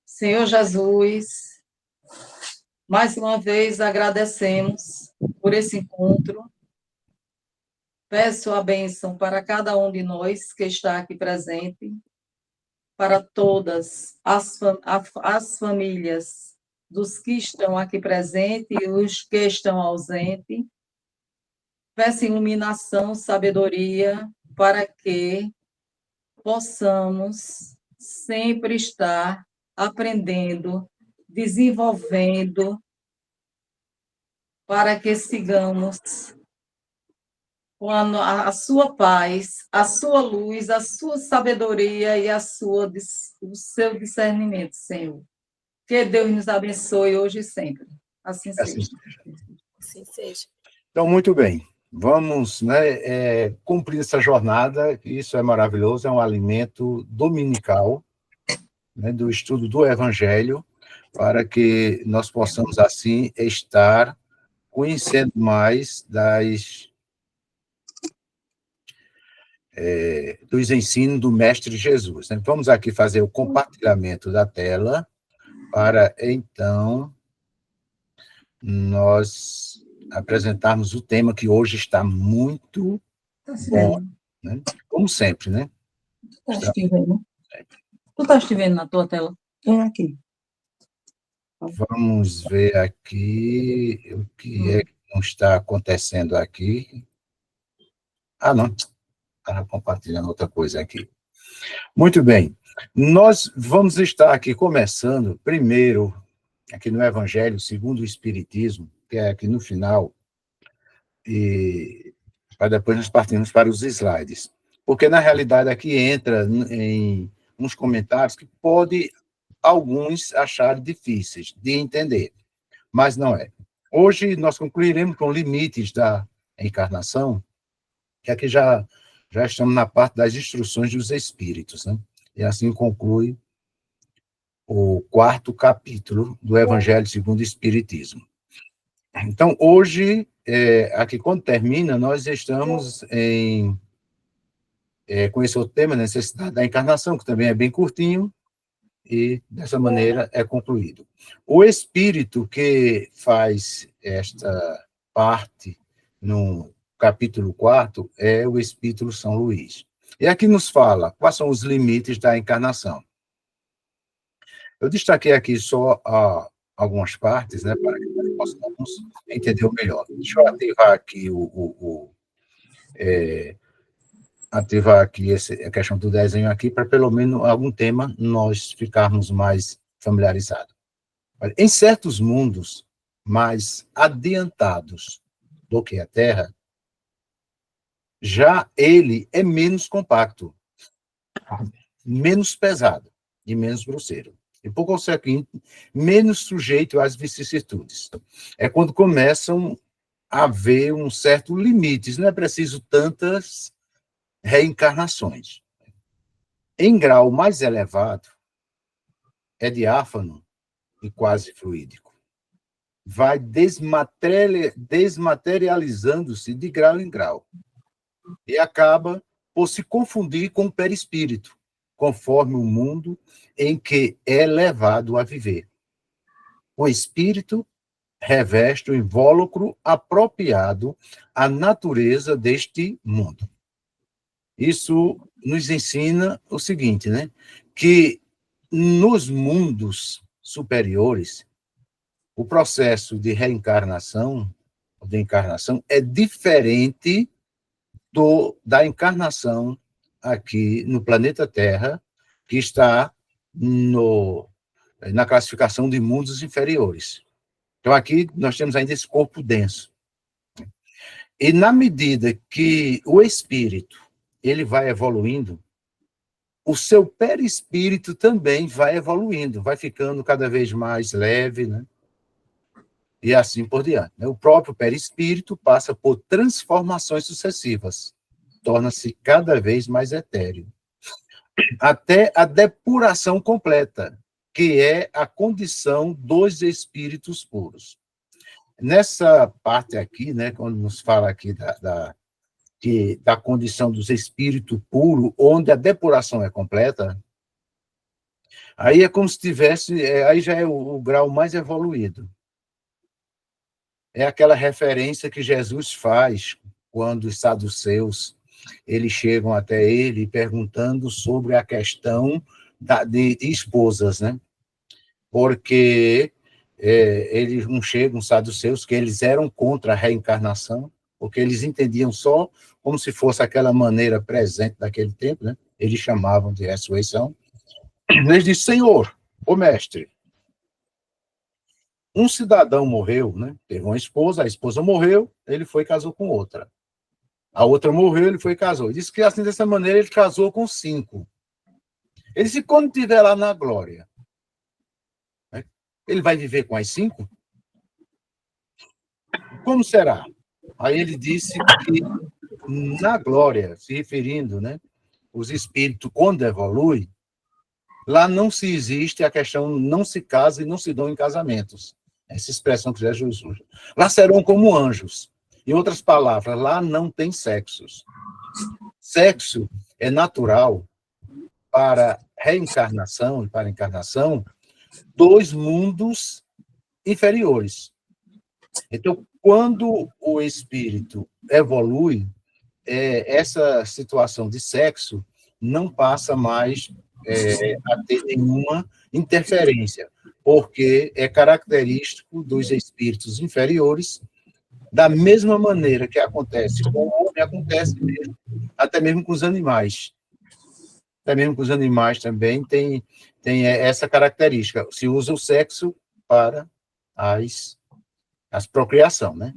Senhor Jesus, mais uma vez agradecemos por esse encontro. Peço a bênção para cada um de nós que está aqui presente, para todas as famílias dos que estão aqui presentes e os que estão ausentes. Peço iluminação, sabedoria, para que possamos sempre estar aprendendo, desenvolvendo, para que sigamos com a sua paz, a sua luz, a sua sabedoria e o seu discernimento, Senhor. Que Deus nos abençoe hoje e sempre. Assim seja. Assim seja. Então, muito bem. Vamos, né, cumprir essa jornada. Isso é maravilhoso, é um alimento dominical, né, do estudo do Evangelho, para que nós possamos, assim, estar conhecendo mais dos ensinos do Mestre Jesus. Vamos aqui fazer o compartilhamento da tela, para, então, nós apresentarmos o tema que hoje está muito bom, né? Como sempre, né? Tu estás te vendo na tua tela? É aqui. Vamos ver aqui o que é que não está acontecendo aqui. Ah, não. Estava compartilhando outra coisa aqui. Muito bem. Nós vamos estar aqui começando, primeiro, aqui no Evangelho segundo o Espiritismo, que é aqui no final, e para depois nós partimos para os slides. Porque, na realidade, aqui entra em uns comentários que pode alguns acharem difíceis de entender, mas não é. Hoje nós concluiremos com limites da encarnação, que aqui já estamos na parte das instruções dos espíritos, né? E assim conclui o 4º capítulo do Evangelho segundo o Espiritismo. Então, hoje, aqui quando termina, nós estamos com esse outro tema, necessidade da encarnação, que também é bem curtinho, e dessa maneira é concluído. O espírito que faz esta parte no capítulo 4 é o Espírito São Luís. E aqui nos fala quais são os limites da encarnação. Eu destaquei aqui só algumas partes, né, para que nós possamos entender melhor. Deixa eu ativar aqui a questão do desenho aqui, para pelo menos algum tema nós ficarmos mais familiarizados. Em certos mundos mais adiantados do que a Terra, já ele é menos compacto, menos pesado e menos grosseiro. E, por conseguinte, menos sujeito às vicissitudes. É quando começam a haver um certo limite, não é preciso tantas reencarnações. Em grau mais elevado, é diáfano e quase fluídico. Vai desmaterializando-se de grau em grau e acaba por se confundir com o perispírito, conforme o mundo em que é levado a viver. O espírito reveste o invólucro apropriado à natureza deste mundo. Isso nos ensina o seguinte, né? Que nos mundos superiores, o processo de reencarnação, de encarnação, é diferente da encarnação aqui no planeta Terra, que está na classificação de mundos inferiores. Então, aqui nós temos ainda esse corpo denso. E na medida que o espírito ele vai evoluindo, o seu perispírito também vai evoluindo, vai ficando cada vez mais leve, né? E assim por diante. O próprio perispírito passa por transformações sucessivas, torna-se cada vez mais etéreo, até a depuração completa, que é a condição dos espíritos puros. Nessa parte aqui, né, quando nos fala aqui da condição dos espíritos puros, onde a depuração é completa, aí é como se tivesse, aí já é o grau mais evoluído. É aquela referência que Jesus faz quando os saduceus, eles chegam até ele perguntando sobre a questão de esposas, né? Porque eles não chegam, saduceus, que eles eram contra a reencarnação, porque eles entendiam só como se fosse aquela maneira presente daquele tempo, né? Eles chamavam de ressurreição. Eles disseram, Senhor, ô mestre, um cidadão morreu, né? Teve uma esposa, a esposa morreu, ele foi e casou com outra. A outra morreu, ele foi e casou. Ele disse que assim, dessa maneira, ele casou com 5. Ele disse, quando estiver lá na glória, né, ele vai viver com as 5? Como será? Aí ele disse que na glória, se referindo, né, os espíritos, quando evoluem, lá não se existe a questão, não se casa e não se dão em casamentos. Essa expressão que Jesus usa. Lá serão como anjos. Em outras palavras, lá não tem sexos. Sexo é natural para reencarnação e para encarnação dos mundos inferiores. Então, quando o espírito evolui, essa situação de sexo não passa mais a ter nenhuma interferência, porque é característico dos espíritos inferiores, da mesma maneira que acontece com o homem, acontece mesmo, até mesmo com os animais. Até mesmo com os animais também tem essa característica. Se usa o sexo para as procriação, né?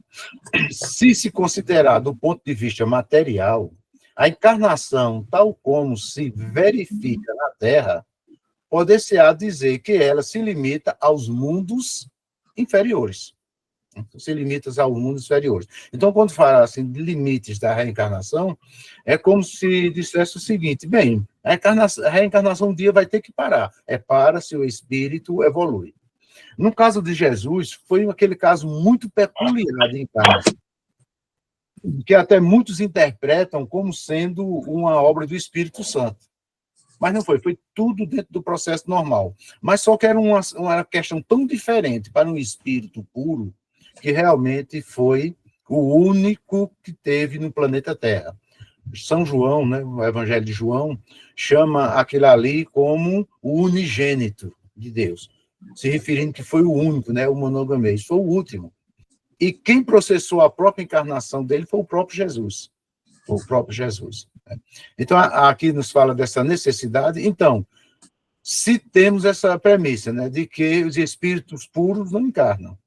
Se considerar do ponto de vista material, a encarnação, tal como se verifica na Terra, poder-se-á dizer que ela se limita aos mundos inferiores. Se limita aos mundos inferiores. Então, quando fala assim, de limites da reencarnação, é como se dissesse o seguinte, bem, a reencarnação um dia vai ter que parar. É para se o espírito evolui. No caso de Jesus, foi aquele caso muito peculiar de encarnação, que até muitos interpretam como sendo uma obra do Espírito Santo. Mas não foi tudo dentro do processo normal. Mas só que era uma questão tão diferente para um espírito puro, que realmente foi o único que teve no planeta Terra. São João, né, o Evangelho de João, chama aquele ali como o unigênito de Deus, se referindo que foi o único, né, o monogamês, foi o último. E quem processou a própria encarnação dele foi o próprio Jesus. O próprio Jesus. Então, aqui nos fala dessa necessidade. Então, se temos essa premissa, né, de que os espíritos puros não encarnam,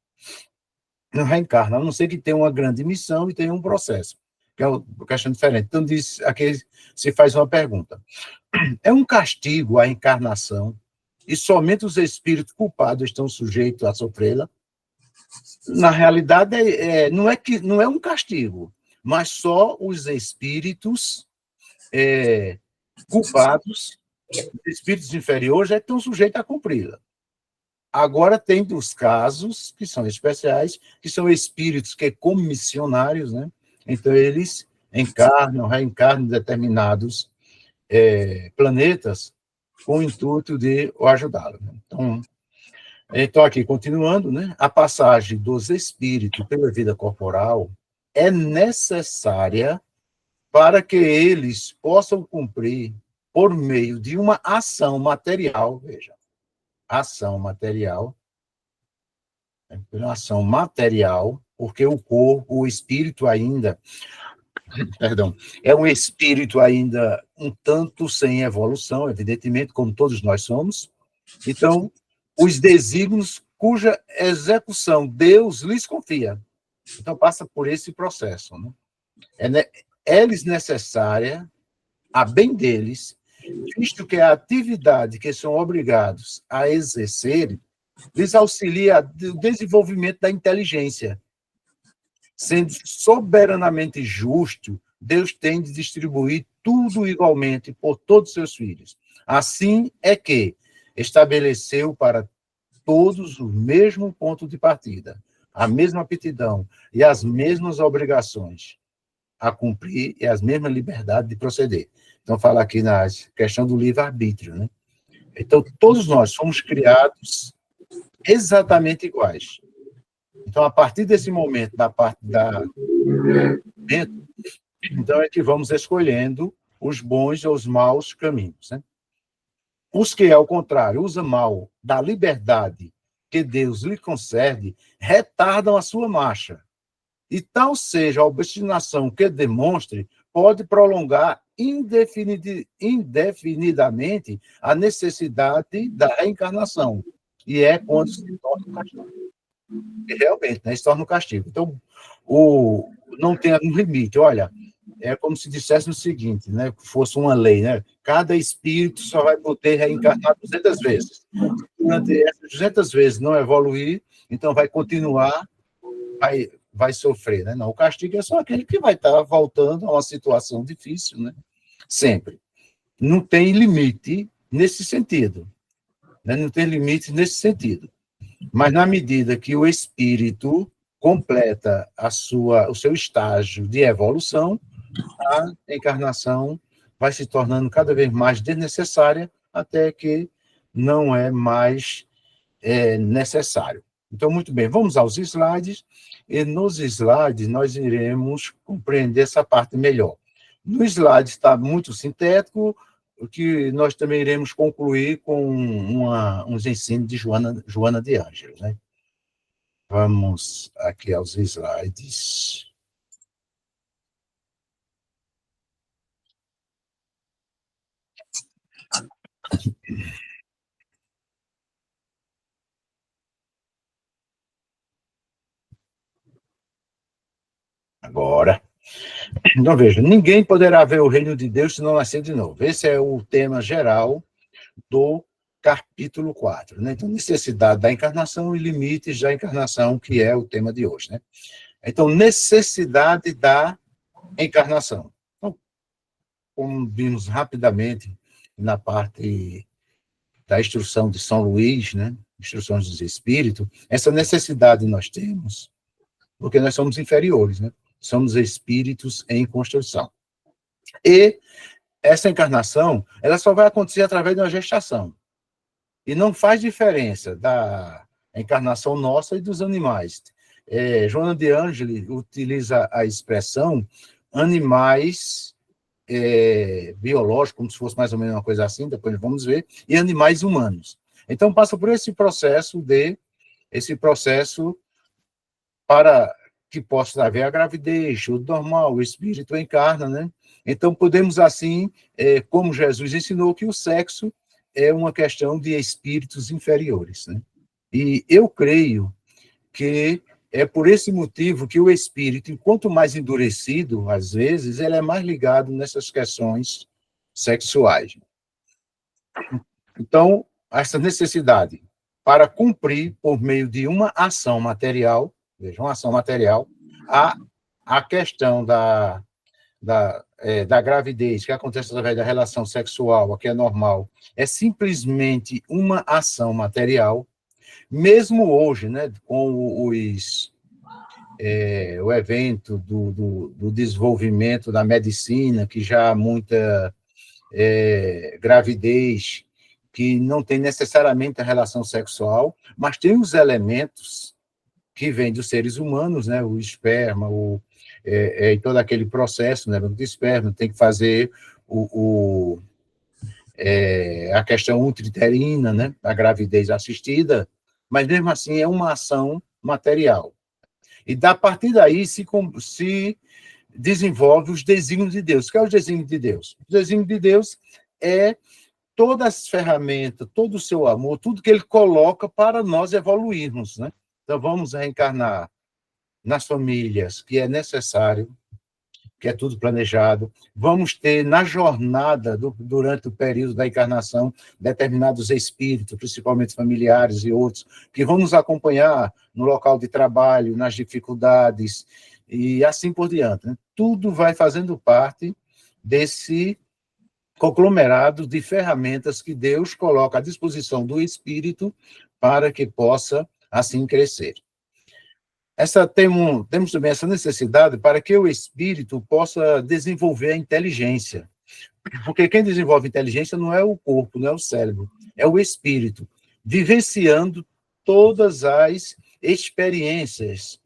não reencarnam, a não ser que tenham uma grande missão e tenham um processo, que é uma questão diferente. Então, aqui se faz uma pergunta. É um castigo a encarnação e somente os espíritos culpados estão sujeitos a sofrê-la? Na realidade, não é um castigo, mas só os espíritos culpados, os espíritos inferiores, estão sujeitos a cumpri-la. Agora, tem dos casos que são especiais, que são espíritos que, como missionários, né? Então, eles reencarnam em determinados planetas com o intuito de o ajudá-lo. Né? Então, aqui, continuando, né? A passagem dos espíritos pela vida corporal é necessária para que eles possam cumprir por meio de uma ação material, veja, ação material, porque o corpo, o espírito ainda, perdão, é um espírito ainda um tanto sem evolução, evidentemente, como todos nós somos. Então, os desígnios cuja execução Deus lhes confia. Então, passa por esse processo. Né? É-lhes necessária, a bem deles, visto que a atividade que são obrigados a exercer lhes auxilia no desenvolvimento da inteligência. Sendo soberanamente justo, Deus tem de distribuir tudo igualmente por todos os seus filhos. Assim é que estabeleceu para todos o mesmo ponto de partida, a mesma aptidão e as mesmas obrigações. a cumprir e as mesmas liberdades de proceder. Então, fala aqui na questão do livre-arbítrio, né? Então, todos nós somos criados exatamente iguais. Então, a partir desse momento, da parte da... Então, é que vamos escolhendo os bons ou os maus caminhos, né? Os que, ao contrário, usam mal da liberdade que Deus lhe concede, retardam a sua marcha. E tal seja a obstinação que demonstre, pode prolongar indefinidamente a necessidade da reencarnação. E é quando se torna um castigo. E realmente, né, se torna um castigo. Então, não tem um limite. Olha, é como se dissesse o seguinte, né, que fosse uma lei, né? Cada espírito só vai poder reencarnar 200 vezes. Durante essas 200 vezes não evoluir, então vai continuar, vai sofrer, né? Não, o castigo é só aquele que vai estar voltando a uma situação difícil, né? Sempre. Não tem limite nesse sentido, né? Não tem limite nesse sentido. Mas na medida que o espírito completa o seu estágio de evolução, a encarnação vai se tornando cada vez mais desnecessária, até que não é mais necessário. Então, muito bem, vamos aos slides, e nos slides nós iremos compreender essa parte melhor. No slide está muito sintético, o que nós também iremos concluir com uns ensinos de Joana de Ângeles, né? Vamos aqui aos slides. Agora. Então, veja, ninguém poderá ver o reino de Deus se não nascer de novo. Esse é o tema geral do capítulo 4, né? Então, necessidade da encarnação e limites da encarnação, que é o tema de hoje, né? Então, necessidade da encarnação. Então, como vimos rapidamente na parte da instrução de São Luís, né? Instruções dos Espíritos, essa necessidade nós temos porque nós somos inferiores, né? Somos espíritos em construção. E essa encarnação, ela só vai acontecer através de uma gestação. E não faz diferença da encarnação nossa e dos animais. Joana de Ângeles utiliza a expressão animais biológicos, como se fosse mais ou menos uma coisa assim, depois vamos ver, e animais humanos. Então, passa por esse processo para que possa haver a gravidez, o normal, o espírito encarna, né? Então, podemos assim, como Jesus ensinou, que o sexo é uma questão de espíritos inferiores, né? E eu creio que é por esse motivo que o espírito, enquanto mais endurecido, às vezes, ele é mais ligado nessas questões sexuais. Então, essa necessidade para cumprir por meio de uma ação material, veja, uma ação material, a questão da gravidez, que acontece através da relação sexual, que é normal, é simplesmente uma ação material, mesmo hoje, né, com o evento do desenvolvimento da medicina, que já há muita gravidez, que não tem necessariamente a relação sexual, mas tem os elementos que vêm dos seres humanos, né, o esperma, e todo aquele processo, né, do esperma, tem que fazer a questão uterina, né, a gravidez assistida, mas mesmo assim é uma ação material. E a partir daí se desenvolve os desígnios de Deus. O que é o desígnio de Deus? O desígnio de Deus é todas as ferramentas, todo o seu amor, tudo que ele coloca para nós evoluirmos, né? Então, vamos reencarnar nas famílias, que é necessário, que é tudo planejado. Vamos ter, na jornada, durante o período da encarnação, determinados espíritos, principalmente familiares e outros, que vão nos acompanhar no local de trabalho, nas dificuldades, e assim por diante, né? Tudo vai fazendo parte desse conglomerado de ferramentas que Deus coloca à disposição do espírito para que possa, assim, crescer. Temos também essa necessidade para que o espírito possa desenvolver a inteligência. Porque quem desenvolve inteligência não é o corpo, não é o cérebro, é o espírito, vivenciando todas as experiências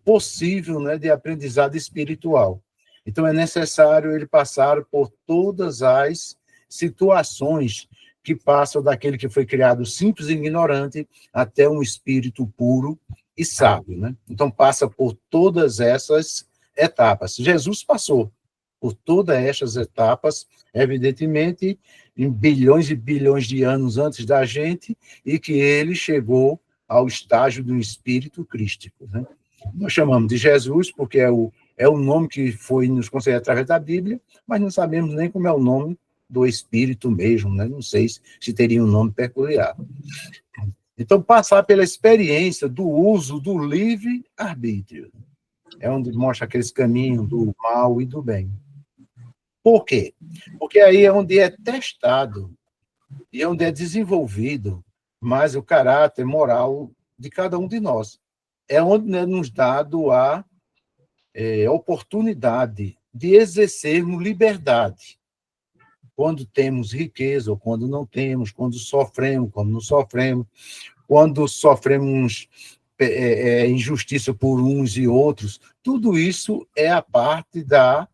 possível, né, de aprendizado espiritual. Então, é necessário ele passar por todas as situações que passam daquele que foi criado simples e ignorante até um espírito puro e sábio, né? Então, passa por todas essas etapas. Jesus passou por todas essas etapas, evidentemente, em bilhões e bilhões de anos antes da gente, e que ele chegou ao estágio do espírito crístico, né? Nós chamamos de Jesus porque é o nome que foi nos concedido através da Bíblia, mas não sabemos nem como é o nome do Espírito mesmo, né? Não sei se teria um nome peculiar. Então, passar pela experiência do uso do livre-arbítrio é onde mostra aqueles caminhos do mal e do bem. Por quê? Porque aí é onde é testado e é onde é desenvolvido mais o caráter moral de cada um de nós. É onde é nos dado a oportunidade de exercermos liberdade. Quando temos riqueza ou quando não temos, quando sofremos, quando não sofremos, quando sofremos injustiça por uns e outros, tudo isso é a parte da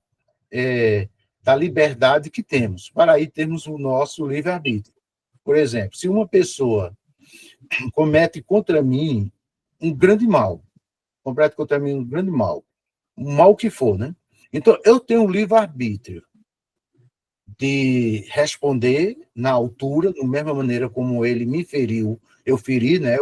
liberdade que temos. Para aí termos o nosso livre-arbítrio. Por exemplo, se uma pessoa comete contra mim um grande mal, um mal que for, né? Então, eu tenho um livre-arbítrio de responder na altura, da mesma maneira como ele me feriu, eu feri, né?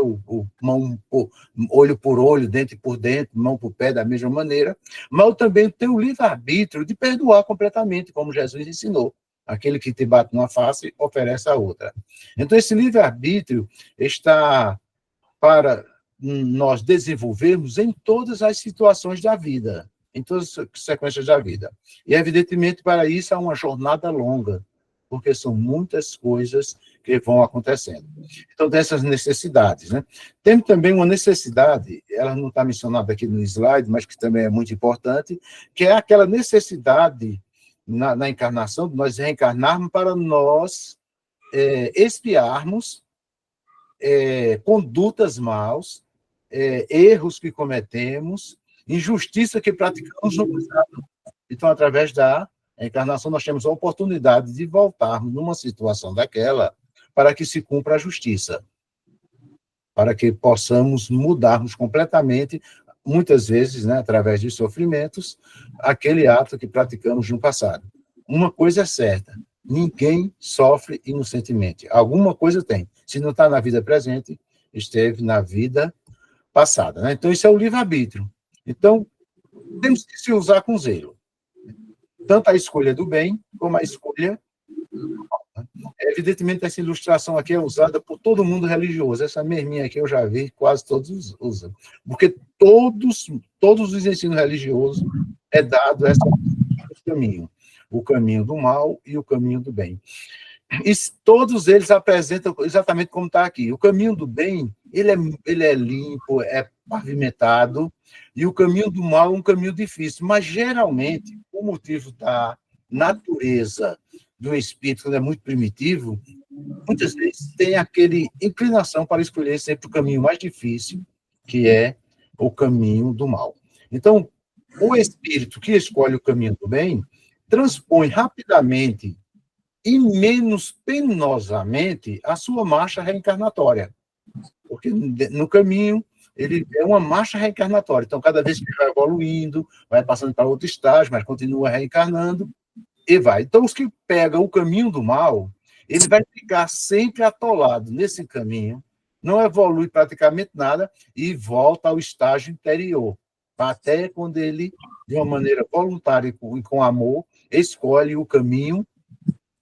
Olho por olho, dente por dente, mão por pé, da mesma maneira, mas eu também tenho o livre-arbítrio de perdoar completamente, como Jesus ensinou. Aquele que te bate numa face, oferece a outra. Então, esse livre-arbítrio está para nós desenvolvermos em todas as situações da vida, em todas as sequências da vida. E, evidentemente, para isso é uma jornada longa, porque são muitas coisas que vão acontecendo. Então, dessas necessidades, né? Tem também uma necessidade, ela não está mencionada aqui no slide, mas que também é muito importante, que é aquela necessidade na encarnação, de nós reencarnarmos para nós expiarmos condutas maus, erros que cometemos, injustiça que praticamos no passado. Então, através da encarnação, nós temos a oportunidade de voltarmos numa situação daquela para que se cumpra a justiça, para que possamos mudarmos completamente, muitas vezes, né, através de sofrimentos, aquele ato que praticamos no passado. Uma coisa é certa, ninguém sofre inocentemente. Alguma coisa tem. Se não está na vida presente, esteve na vida passada, né? Então, isso é o livre-arbítrio. Então, temos que se usar com zelo. Tanto a escolha do bem, como a escolha do mal, né? Evidentemente, essa ilustração aqui é usada por todo mundo religioso. Essa mesminha aqui eu já vi, quase todos usam. Porque todos os ensinos religiosos é dado esse caminho. O caminho do mal e o caminho do bem. E todos eles apresentam exatamente como está aqui. O caminho do bem, ele é limpo, é pavimentado, e o caminho do mal é um caminho difícil. Mas, geralmente, o motivo da natureza do espírito, quando é muito primitivo, muitas vezes tem aquele inclinação para escolher sempre o caminho mais difícil, que é o caminho do mal. Então, o espírito que escolhe o caminho do bem transpõe rapidamente e menos penosamente a sua marcha reencarnatória. Porque no caminho, ele é uma marcha reencarnatória. Então, cada vez que ele vai evoluindo, vai passando para outro estágio, mas continua reencarnando, e vai. Então, os que pegam o caminho do mal, ele vai ficar sempre atolado nesse caminho, não evolui praticamente nada e volta ao estágio interior, até quando ele, de uma maneira voluntária e com amor, escolhe o caminho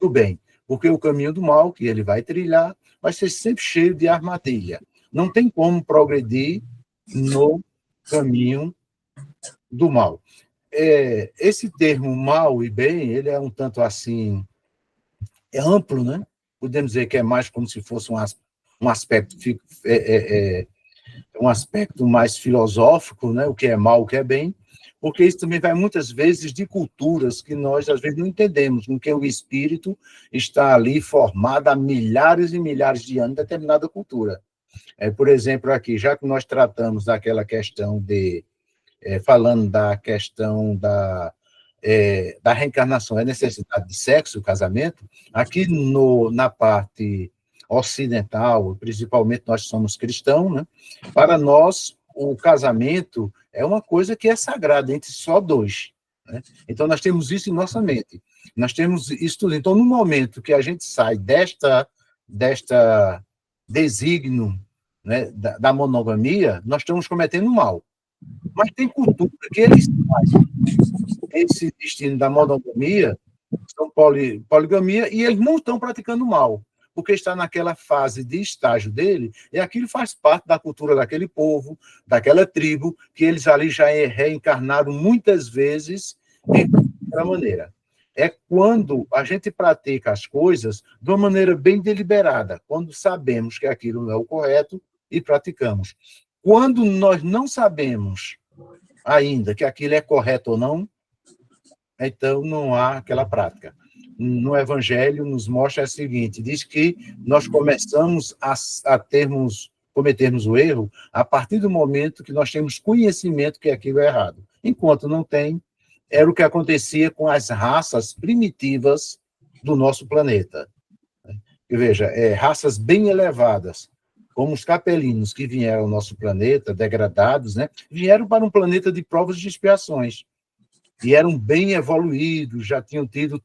do bem, porque o caminho do mal que ele vai trilhar vai ser sempre cheio de armadilha. Não tem como progredir no caminho do mal. Esse termo mal e bem, ele é um tanto assim, é amplo, né? Podemos dizer que é mais como se fosse um aspecto um aspecto mais filosófico, né, o que é mal, o que é bem, porque isso também vai muitas vezes de culturas que nós, às vezes, não entendemos, com que o espírito está ali formado há milhares e milhares de anos em determinada cultura. Por exemplo, aqui, já que nós tratamos daquela questão falando da questão da reencarnação, é necessidade de sexo, casamento, aqui na parte ocidental, principalmente nós somos cristãos, né? Para nós, o casamento é uma coisa que é sagrada entre só dois, né? Então, nós temos isso em nossa mente. Nós temos isso tudo. Então, no momento que a gente sai desta desígnio, né, da monogamia, nós estamos cometendo mal. Mas tem cultura que eles fazem esse destino da monogamia, são poligamia, e eles não estão praticando mal, porque está naquela fase de estágio dele, e aquilo faz parte da cultura daquele povo, daquela tribo, que eles ali já reencarnaram muitas vezes daquela maneira. É quando a gente pratica as coisas de uma maneira bem deliberada, quando sabemos que aquilo não é o correto e praticamos. Quando nós não sabemos ainda que aquilo é correto ou não, então não há aquela prática. No Evangelho nos mostra o seguinte, diz que nós começamos a cometermos o erro a partir do momento que nós temos conhecimento que aquilo é errado. Enquanto não tem, era o que acontecia com as raças primitivas do nosso planeta. E veja, raças bem elevadas, como os capelinos que vieram ao nosso planeta, degradados, né, vieram para um planeta de provas e de expiações. E eram bem evoluídos, já tinham tido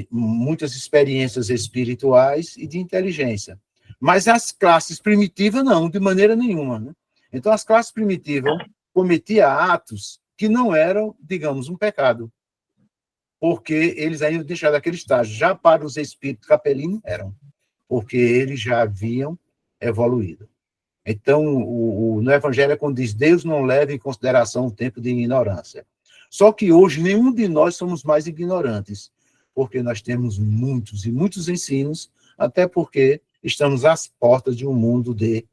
muitas experiências espirituais e de inteligência. Mas as classes primitivas, não, de maneira nenhuma. Né? Então, as classes primitivas cometiam atos que não eram, digamos, um pecado, porque eles ainda deixaram aquele estágio. Já para os espíritos capelinos, eram, porque eles já haviam evoluído. Então, no Evangelho é quando diz, Deus não leva em consideração o tempo de ignorância. Só que hoje nenhum de nós somos mais ignorantes, porque nós temos muitos e muitos ensinos, até porque estamos às portas de um mundo de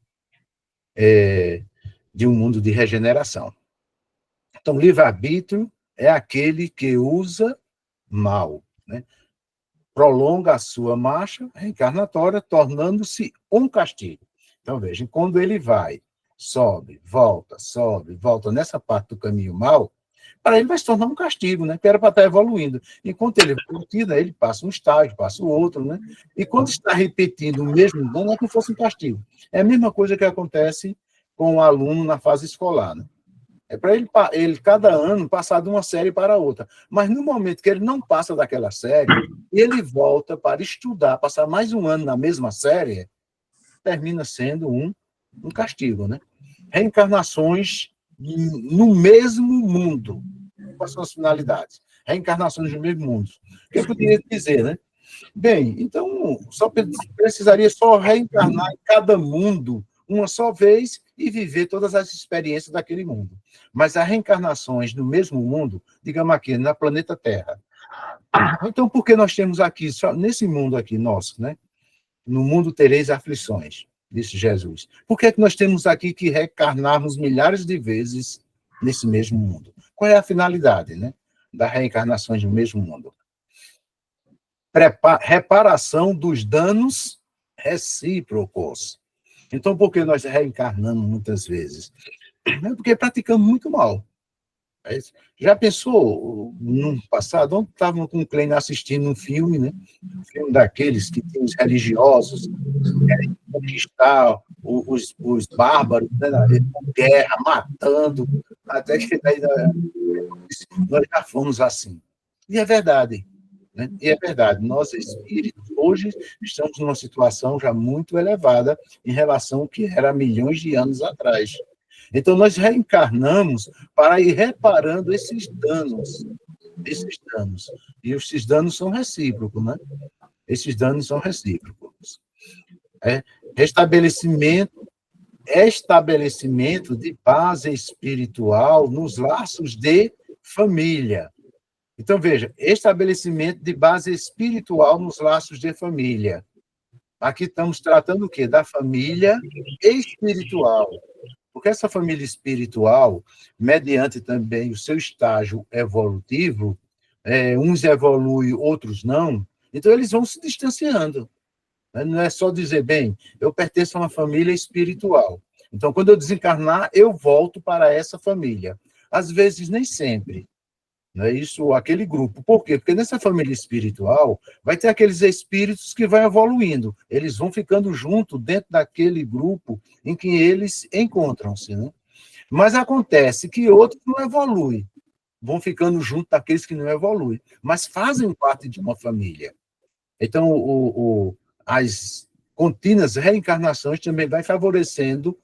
regeneração. Então, livre-arbítrio é aquele que usa mal, né? Prolonga a sua marcha reencarnatória, tornando-se um castigo. Então, vejam, quando ele vai, sobe, volta, nessa parte do caminho mal, para ele vai se tornar um castigo, né? Que era para estar evoluindo. Enquanto ele evolui, ele passa um estágio, passa o outro, né? E quando está repetindo o mesmo dano, é como se fosse um castigo. É a mesma coisa que acontece com o aluno na fase escolar, né? É para ele, cada ano, passar de uma série para outra. Mas no momento que ele não passa daquela série, ele volta para estudar, passar mais um ano na mesma série, termina sendo um castigo, né? Reencarnações no mesmo mundo. Quais são as finalidades? Reencarnações no mesmo mundo. O que eu poderia dizer, né? Bem, então, precisaria só reencarnar em cada mundo uma só vez e viver todas as experiências daquele mundo. Mas as reencarnações no mesmo mundo, digamos aqui, na planeta Terra. Então, por que nós temos aqui, só nesse mundo aqui nosso, né? No mundo tereis aflições, disse Jesus. Por que nós temos aqui que reencarnarmos milhares de vezes nesse mesmo mundo? Qual é a finalidade, né? Das reencarnações no mesmo mundo? Reparação dos danos recíprocos. Então, por que nós reencarnamos muitas vezes? É porque praticamos muito mal. Já pensou, no passado, ontem estavam com o Klein assistindo um filme, né? Um filme daqueles que tem os religiosos, querem conquistar os bárbaros, né? Guerra, matando, até que nós já fomos assim. E é verdade. Né? E é verdade, nós espíritos hoje estamos numa situação já muito elevada em relação ao que era há milhões de anos atrás. Então, nós reencarnamos para ir reparando esses danos. E esses danos são recíprocos, né? Esses danos são recíprocos. Estabelecimento de base espiritual nos laços de família. Então, veja, estabelecimento de base espiritual nos laços de família. Aqui estamos tratando o quê? Da família espiritual. Porque essa família espiritual, mediante também o seu estágio evolutivo, uns evoluem, outros não, então eles vão se distanciando. Não é só dizer, bem, eu pertenço a uma família espiritual. Então, quando eu desencarnar, eu volto para essa família. Às vezes, nem sempre. Não é isso, aquele grupo. Por quê? Porque nessa família espiritual vai ter aqueles espíritos que vão evoluindo. Eles vão ficando junto dentro daquele grupo em que eles encontram-se, né? Mas acontece que outros não evoluem. Vão ficando junto daqueles que não evoluem, mas fazem parte de uma família. Então, as contínuas reencarnações também vai favorecendo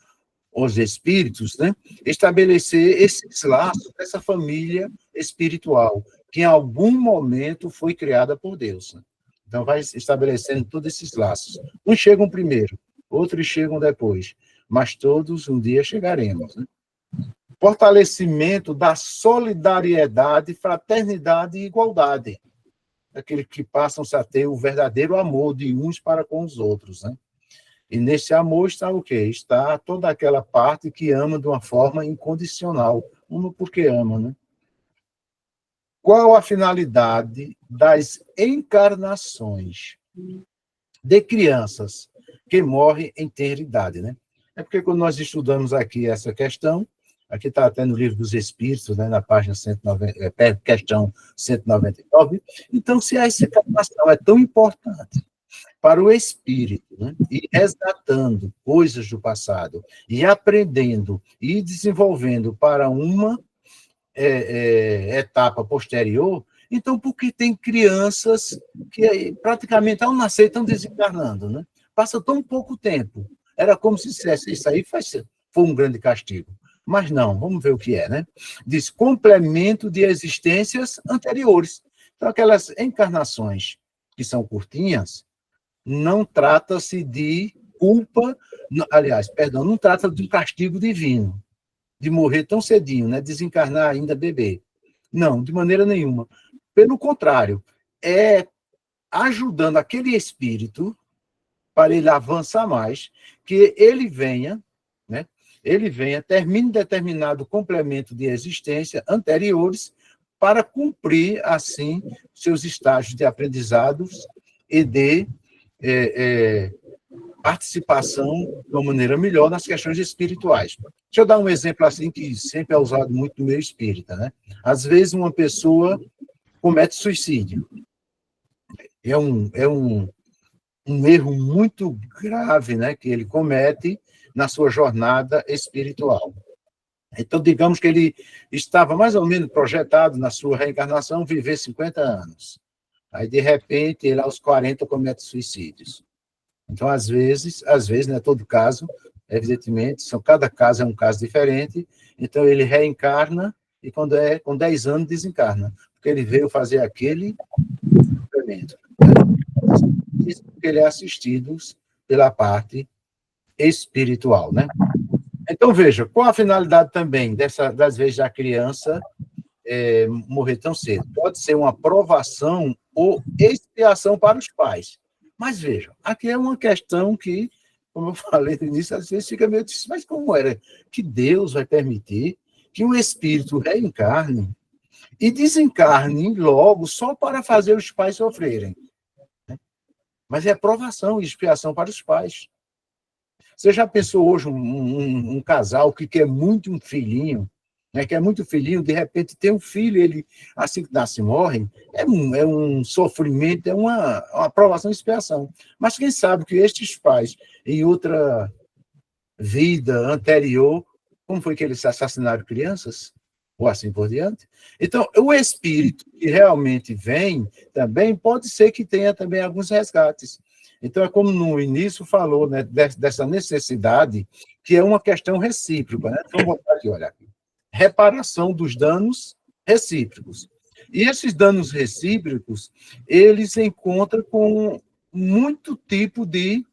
os espíritos, né, estabelecer esses laços dessa família espiritual, que em algum momento foi criada por Deus. Né? Então, vai estabelecendo todos esses laços. Uns chegam primeiro, outros chegam depois, mas todos um dia chegaremos. Né? Fortalecimento da solidariedade, fraternidade e igualdade. Aqueles que passam a ter o verdadeiro amor de uns para com os outros, né? E nesse amor está o quê? Está toda aquela parte que ama de uma forma incondicional. Uma porque ama, né? Qual a finalidade das encarnações de crianças que morrem em tenra idade, né? É porque quando nós estudamos aqui essa questão, aqui está até no Livro dos Espíritos, né, na página 190, questão 199, então se essa encarnação é tão importante para o espírito, né? E resgatando coisas do passado, e aprendendo, e desenvolvendo para uma etapa posterior, então, porque tem crianças que praticamente, ao nascer, estão desencarnando, né? Passa tão pouco tempo. Era como se dissesse, isso aí foi um grande castigo. Mas não, vamos ver o que é, né? Diz complemento de existências anteriores. Então, aquelas encarnações que são curtinhas, não trata-se de culpa, aliás, perdão, não trata de um castigo divino, de morrer tão cedinho, né? Desencarnar ainda bebê. Não, de maneira nenhuma. Pelo contrário, é ajudando aquele espírito para ele avançar mais, que ele venha, né? Ele venha, termine determinado complemento de existência anteriores para cumprir, assim, seus estágios de aprendizados e de participação de uma maneira melhor nas questões espirituais. Deixa eu dar um exemplo assim que sempre é usado muito no meio espírita, né? Às vezes uma pessoa comete suicídio. É um erro muito grave, né, que ele comete na sua jornada espiritual. Então, digamos que ele estava mais ou menos projetado na sua reencarnação viver 50 anos. Aí, de repente, ele aos 40 comete suicídios. Então, às vezes, não é todo caso, evidentemente, cada caso é um caso diferente, então ele reencarna e quando com 10 anos desencarna, porque ele veio fazer aquele complemento. Isso porque ele é assistido pela parte espiritual, né? Então, veja, qual a finalidade também das vezes da criança morrer tão cedo? Pode ser uma provação ou expiação para os pais. Mas vejam, aqui é uma questão que, como eu falei no início, às vezes fica meio difícil, mas como era que Deus vai permitir que um espírito reencarne e desencarne logo só para fazer os pais sofrerem? Mas é provação e expiação para os pais. Você já pensou hoje um casal que quer muito um filhinho, né, que é muito filhinho, de repente tem um filho, ele, assim que nasce, morre, é um sofrimento, é uma provação e expiação. Mas quem sabe que estes pais, em outra vida anterior, como foi que eles assassinaram crianças? Ou assim por diante. Então, o espírito que realmente vem, também pode ser que tenha também alguns resgates. Então, é como no início falou, né, dessa necessidade, que é uma questão recíproca. Né? Vamos botar aqui, olha aqui. Reparação dos danos recíprocos. E esses danos recíprocos, eles se encontram com muito tipo de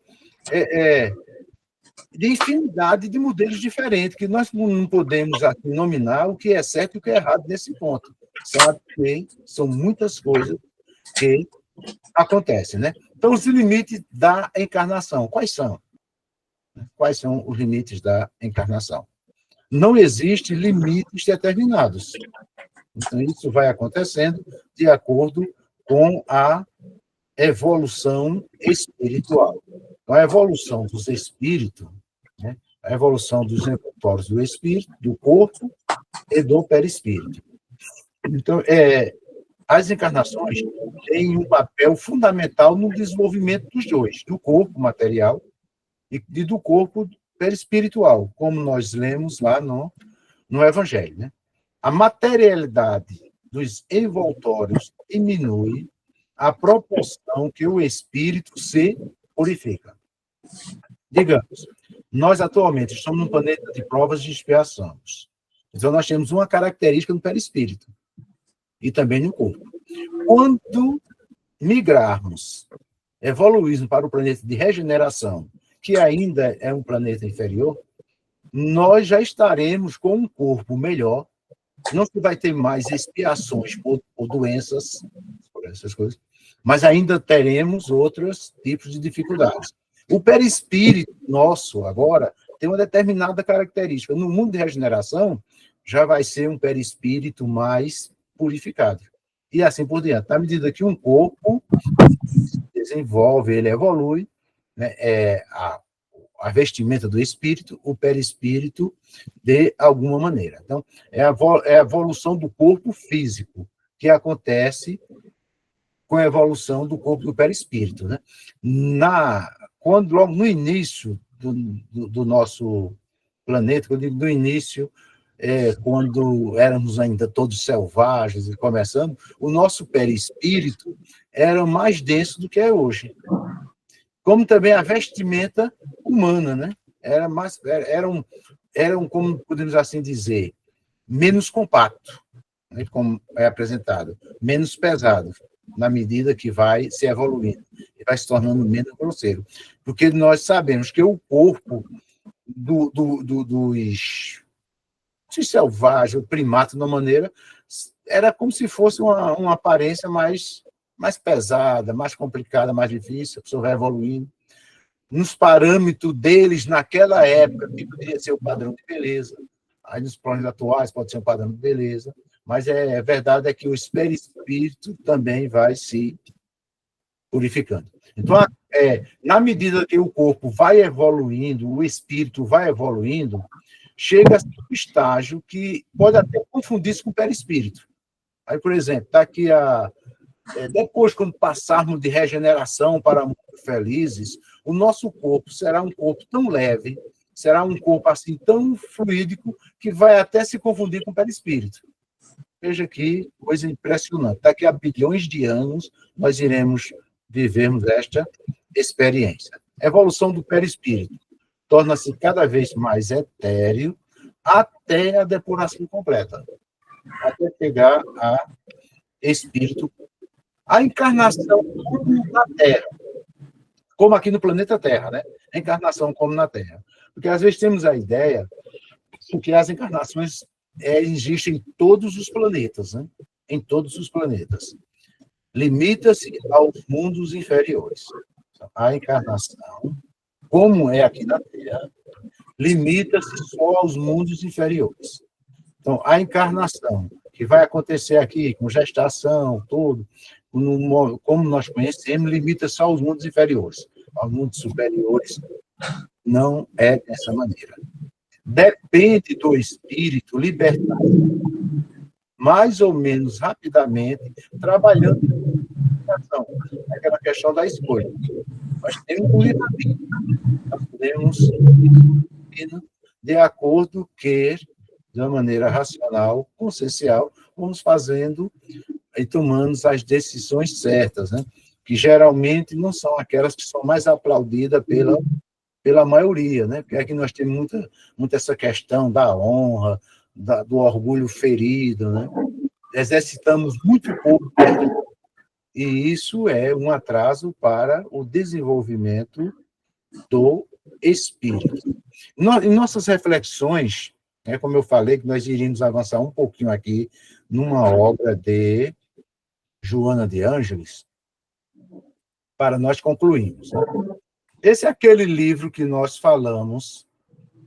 infinidade de modelos diferentes, que nós não podemos assim, nominar o que é certo e o que é errado nesse ponto. São muitas coisas que acontecem, né? Então, os limites da encarnação, quais são? Quais são os limites da encarnação? Não existem limites determinados. Então, isso vai acontecendo de acordo com a evolução espiritual. Então, a evolução dos espíritos, né? A evolução dos envoltórios do espírito, do corpo e do perispírito. Então, as encarnações têm um papel fundamental no desenvolvimento dos dois, do corpo material e do corpo perispiritual, como nós lemos lá no Evangelho, né? A materialidade dos envoltórios diminui à proporção que o espírito se purifica. Digamos, nós atualmente estamos num planeta de provas de expiação. Então, nós temos uma característica no perispírito e também no corpo. Quando migrarmos, evoluirmos para o planeta de regeneração, que ainda é um planeta inferior, nós já estaremos com um corpo melhor, não se vai ter mais expiações por doenças, por essas coisas, mas ainda teremos outros tipos de dificuldades. O perispírito nosso, agora, tem uma determinada característica. No mundo de regeneração, já vai ser um perispírito mais purificado. E assim por diante. À medida que um corpo se desenvolve, ele evolui, né, a vestimenta do espírito, o perispírito, de alguma maneira. Então, é a evolução do corpo físico que acontece com a evolução do corpo do perispírito, né? Quando, logo no início do nosso planeta, quando eu digo no início, quando éramos ainda todos selvagens e começando, o nosso perispírito era mais denso do que é hoje. Como também a vestimenta humana, né? Eram, como podemos assim dizer, menos compacto, né? Como é apresentado, menos pesado, na medida que vai se evoluindo, e vai se tornando menos grosseiro. Porque nós sabemos que o corpo dos selvagens, o primata, de uma maneira, era como se fosse uma aparência mais pesada, mais complicada, mais difícil, a pessoa vai evoluindo. Nos parâmetros deles, naquela época, que poderia ser o padrão de beleza. Aí, nos planos atuais, pode ser um padrão de beleza. Mas a verdade é que o perispírito também vai se purificando. Então, na medida que o corpo vai evoluindo, o espírito vai evoluindo, chega a um estágio que pode até confundir-se com o perispírito. Aí, por exemplo, daqui depois, quando passarmos de regeneração para mundos felizes, o nosso corpo será um corpo tão leve, será um corpo assim tão fluídico, que vai até se confundir com o perispírito. Veja que coisa impressionante. Daqui a bilhões de anos, nós iremos vivermos esta experiência. A evolução do perispírito torna-se cada vez mais etéreo até a depuração completa, até chegar a espírito. A encarnação como na Terra, como aqui no planeta Terra, né? A encarnação como na Terra. Porque às vezes temos a ideia de que as encarnações existem em todos os planetas, né? Em todos os planetas. Limita-se aos mundos inferiores. A encarnação, como é aqui na Terra, limita-se só aos mundos inferiores. Então, a encarnação que vai acontecer aqui, com gestação, tudo, como nós conhecemos, limita-se aos mundos inferiores. Aos mundos superiores, não é dessa maneira. Depende do espírito libertar mais ou menos rapidamente, trabalhando aquela questão da escolha. Nós temos um livre-arbítrio, nós podemos de acordo que, de uma maneira racional, consciencial, vamos fazendo e tomando as decisões certas, né? Que geralmente não são aquelas que são mais aplaudidas pela maioria, né? Porque aqui nós temos muita essa questão da honra, do orgulho ferido, né? Exercitamos muito pouco, e isso é um atraso para o desenvolvimento do espírito. Em nossas reflexões, como eu falei, que nós iríamos avançar um pouquinho aqui numa obra de Joana de Ângeles, para nós concluirmos. Esse é aquele livro que nós falamos,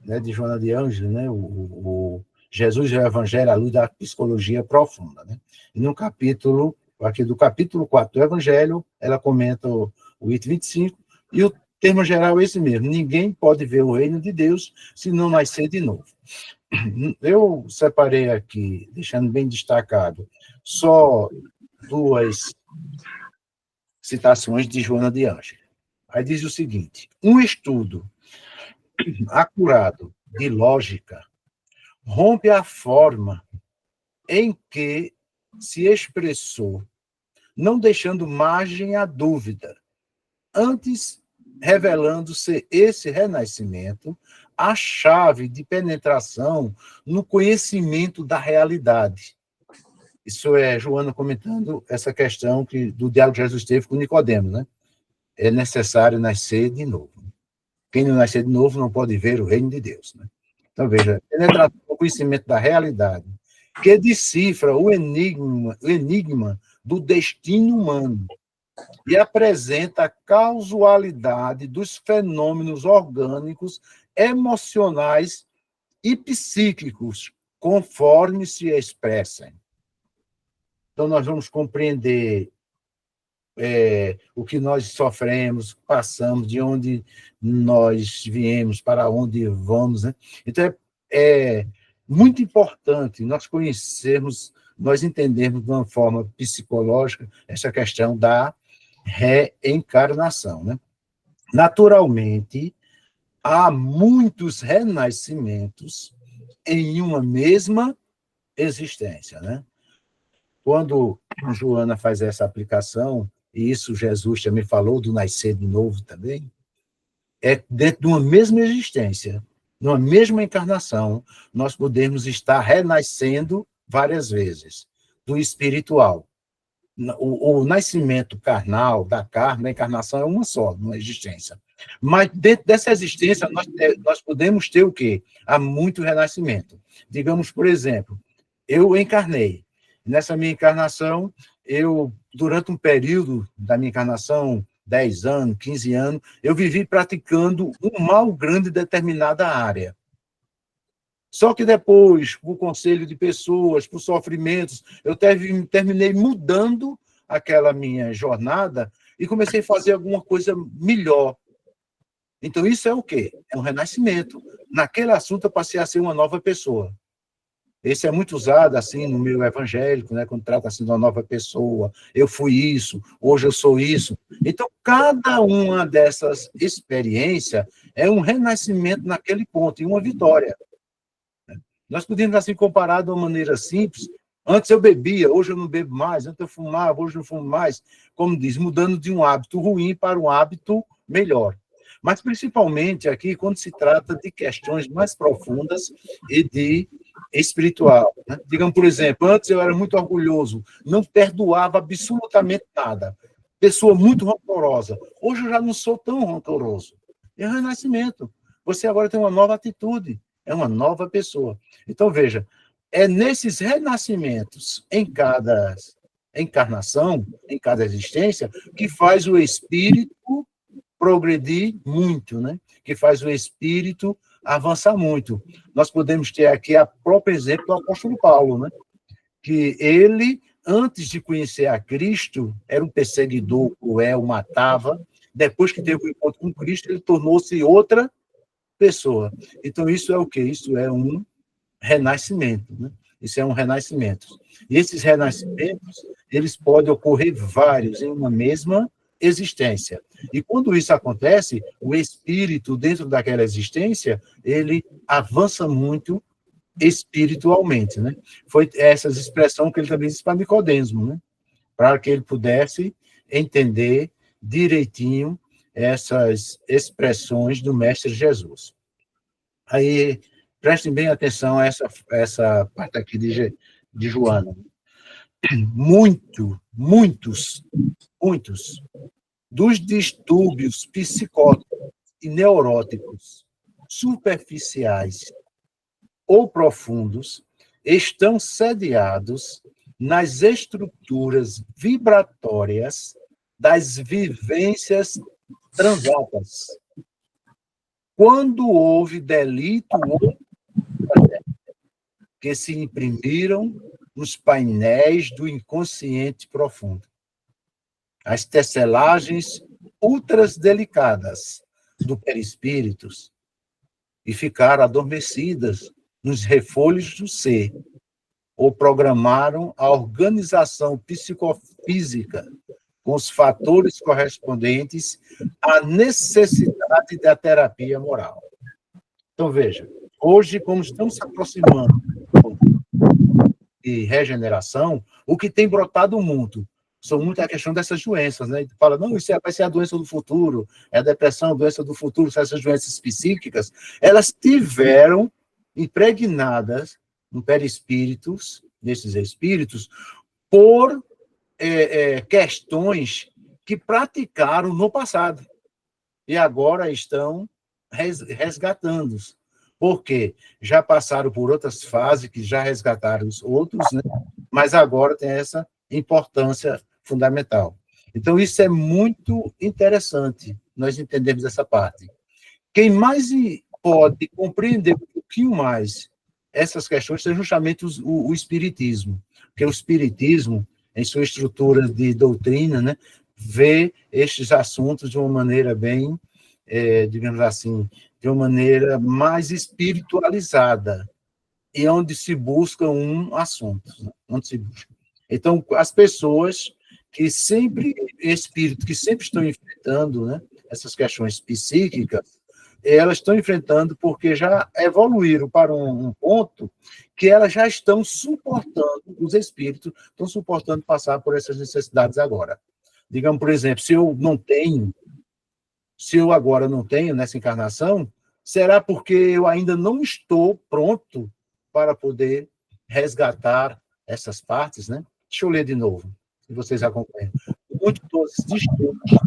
né, de Joana de Ângeles, né, o Jesus e o Evangelho à luz da psicologia profunda. Né? E no capítulo, aqui do capítulo 4 do Evangelho, ela comenta o item 25, e o termo geral é esse mesmo: ninguém pode ver o reino de Deus se não nascer de novo. Eu separei aqui, deixando bem destacado, só 2 citações de Joana de Ângeles. Aí diz o seguinte: um estudo acurado de lógica rompe a forma em que se expressou, não deixando margem à dúvida, antes revelando-se esse renascimento a chave de penetração no conhecimento da realidade. Isso é Joana comentando essa questão do diálogo que Jesus teve com Nicodemo, né? É necessário nascer de novo. Quem não nascer de novo não pode ver o reino de Deus, né? Então, veja, penetração no conhecimento da realidade, que decifra o enigma do destino humano e apresenta a causalidade dos fenômenos orgânicos, emocionais e psíquicos, conforme se expressem. Então, nós vamos compreender o que nós sofremos, passamos, de onde nós viemos, para onde vamos. Né? Então, é muito importante nós conhecermos, nós entendermos de uma forma psicológica essa questão da reencarnação. Né? Naturalmente, há muitos renascimentos em uma mesma existência. Né? Quando Joana faz essa aplicação, e isso Jesus também falou do nascer de novo também, é dentro de uma mesma existência, numa mesma encarnação, nós podemos estar renascendo várias vezes, do espiritual. O nascimento carnal, da carne, da encarnação é uma só, uma existência. Mas dentro dessa existência, nós podemos ter o quê? Há muito renascimento. Digamos, por exemplo, eu encarnei. Nessa minha encarnação, durante um período da minha encarnação, 10 anos, 15 anos, eu vivi praticando um mal grande em determinada área. Só que depois, por conselho de pessoas, por sofrimentos, eu terminei mudando aquela minha jornada e comecei a fazer alguma coisa melhor. Então, isso é o quê? É um renascimento. Naquele assunto, eu passei a ser uma nova pessoa. Esse é muito usado, assim, no meio evangélico, né, quando trata assim de uma nova pessoa. Eu fui isso, hoje eu sou isso. Então, cada uma dessas experiências é um renascimento naquele ponto, e uma vitória. Nós podemos, assim, comparar de uma maneira simples. Antes eu bebia, hoje eu não bebo mais. Antes eu fumava, hoje eu não fumo mais. Como diz, mudando de um hábito ruim para um hábito melhor. Mas, principalmente, aqui, quando se trata de questões mais profundas e de espiritual. Né? Digamos, por exemplo, antes eu era muito orgulhoso, não perdoava absolutamente nada. Pessoa muito rancorosa. Hoje eu já não sou tão rancoroso. É um renascimento. Você agora tem uma nova atitude. É uma nova pessoa. Então, veja, é nesses renascimentos em cada encarnação, em cada existência, que faz o espírito progredir muito, né? Que faz o espírito avançar muito. Nós podemos ter aqui a próprio exemplo do apóstolo Paulo, né? Que ele, antes de conhecer a Cristo, era um perseguidor, cruel, matava. Depois que teve o encontro com Cristo, ele tornou-se outra pessoa. Então, isso é o quê? Isso é um renascimento, né? Isso é um renascimento. E esses renascimentos, eles podem ocorrer vários em uma mesma existência. E quando isso acontece, o espírito dentro daquela existência, ele avança muito espiritualmente, né? Foi essa expressão que ele também disse para Nicodemo, né? Para que ele pudesse entender direitinho essas expressões do Mestre Jesus. Aí, prestem bem atenção a essa parte aqui de Joana. Muitos dos distúrbios psicóticos e neuróticos superficiais ou profundos estão sediados nas estruturas vibratórias das vivências transatas. Quando houve delito ou que se imprimiram nos painéis do inconsciente profundo. As tecelagens ultras delicadas do perispíritos e ficaram adormecidas nos refolhos do ser, ou programaram a organização psicofísica com os fatores correspondentes à necessidade da terapia moral. Então, veja, hoje, como estamos se aproximando de regeneração, o que tem brotado muito são muito a questão dessas doenças, né? Fala, não, isso vai ser a doença do futuro, é a depressão, a doença do futuro, são essas doenças psíquicas. Elas tiveram impregnadas no perispíritos, nesses espíritos, por questões que praticaram no passado e agora estão resgatando-os. Porque já passaram por outras fases que já resgataram os outros, né? Mas agora tem essa importância fundamental. Então, isso é muito interessante, nós entendemos essa parte. Quem mais pode compreender um pouquinho mais essas questões é justamente o espiritismo, porque o espiritismo, em sua estrutura de doutrina, né, vê estes assuntos de uma maneira bem, digamos assim, de uma maneira mais espiritualizada, e onde se busca um assunto, né, onde se busca. Então, as pessoas que sempre, espíritos que sempre estão enfrentando, né, essas questões psíquicas, elas estão enfrentando porque já evoluíram para um ponto que elas já estão suportando, os espíritos estão suportando passar por essas necessidades agora. Digamos, por exemplo, se eu agora não tenho nessa encarnação, será porque eu ainda não estou pronto para poder resgatar essas partes, né? Deixa eu ler de novo, se vocês acompanham. Muitos dos distúrbios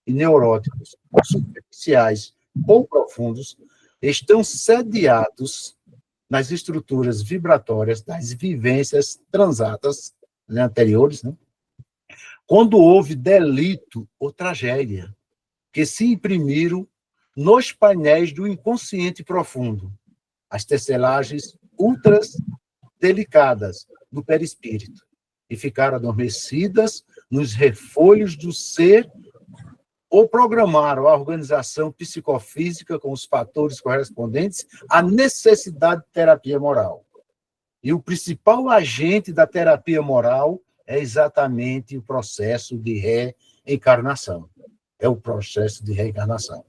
e neuróticos superficiais ou profundos estão sediados nas estruturas vibratórias das vivências transatas, né, anteriores, né? Quando houve delito ou tragédia, que se imprimiram nos painéis do inconsciente profundo, as tecelagens ultras delicadas do perispírito, e ficaram adormecidas nos refolhos do ser, ou programaram a organização psicofísica com os fatores correspondentes à necessidade de terapia moral. E o principal agente da terapia moral é exatamente o processo de reencarnação. É o processo de reencarnação.